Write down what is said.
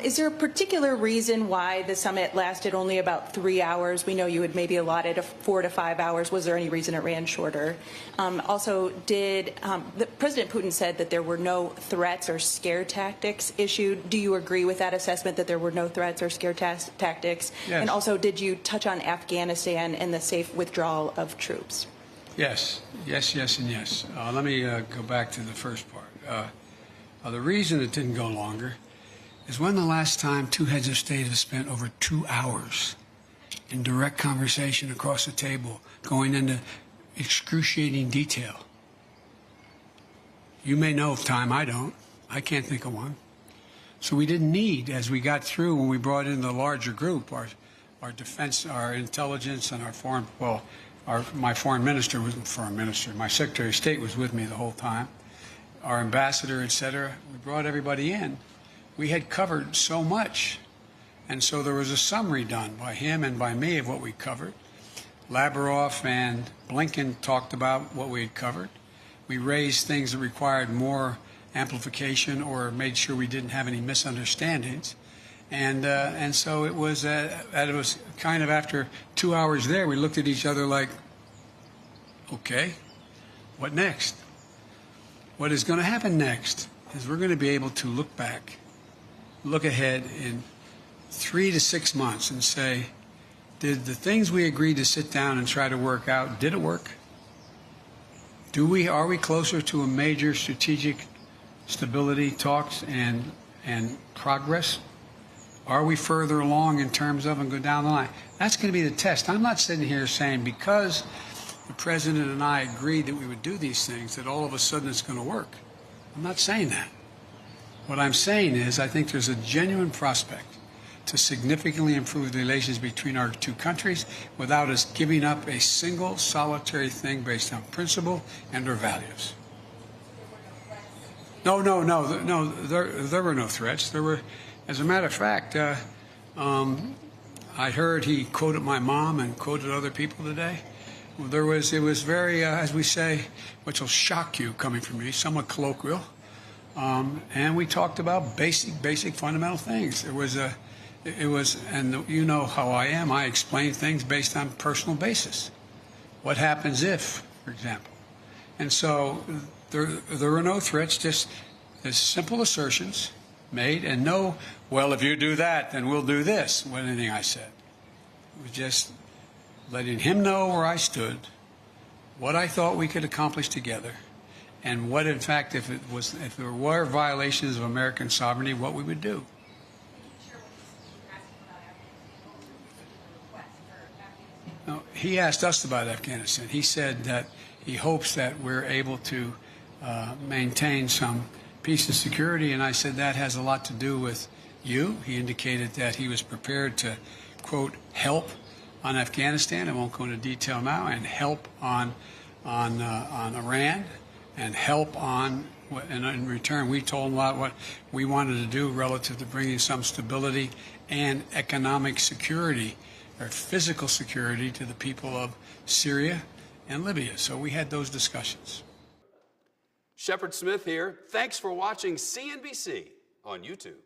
Is there a particular reason why the summit lasted only about 3 hours? We know you had maybe allotted 4 to 5 hours. Was there any reason it ran shorter? Also, President Putin said that there were no threats or scare tactics issued. Do you agree with that assessment, that there were no threats or scare tactics? Yes. And also, did you touch on Afghanistan and the safe withdrawal of troops? Yes, yes, yes, and yes. Let me go back to the first part. The reason it didn't go longer is when the last time two heads of state have spent over 2 hours in direct conversation across the table, going into excruciating detail. You may know of time, I don't. I can't think of one. So we didn't need, as we got through, when we brought in the larger group, our defense, our intelligence, and our foreign, well, my foreign minister wasn't foreign minister. My Secretary of State was with me the whole time. Our ambassador, et cetera. We brought everybody in. We had covered so much. And so there was a summary done by him and by me of what we covered. Lavrov and Blinken talked about what we had covered. We raised things that required more amplification or made sure we didn't have any misunderstandings. And so it was kind of after 2 hours there, we looked at each other like, okay, what next? What is going to happen next is we're going to be able to look back, look ahead in 3 to 6 months and say, did the things we agreed to sit down and try to work out, did it work? Are we closer to a major strategic stability talks and progress? Are we further along in terms of and go down the line? That's going to be the test. I'm not sitting here saying because the President and I agreed that we would do these things that all of a sudden it's going to work. I'm not saying that. What I'm saying is I think there's a genuine prospect to significantly improve the relations between our two countries without us giving up a single solitary thing based on principle and our values. No, there were no threats. There were, as a matter of fact, I heard he quoted my mom and quoted other people today. It was very, as we say, which will shock you coming from me, somewhat colloquial. And we talked about basic fundamental things. And you know how I am. I explain things based on personal basis. What happens if, for example? And so there were no threats, just as simple assertions made, and no, well, if you do that, then we'll do this, with anything I said. It was just letting him know where I stood, what I thought we could accomplish together, and what, in fact, if there were violations of American sovereignty, what we would do. No, he asked us about Afghanistan. He said that he hopes that we're able to maintain some peace and security, and I said that has a lot to do with you. He indicated that he was prepared to, quote, help on Afghanistan. I won't go into detail now, and help on Iran, and help on, and in return, we told him about what we wanted to do relative to bringing some stability and economic security or physical security to the people of Syria and Libya. So we had those discussions. Shepard Smith here. Thanks for watching CNBC on YouTube.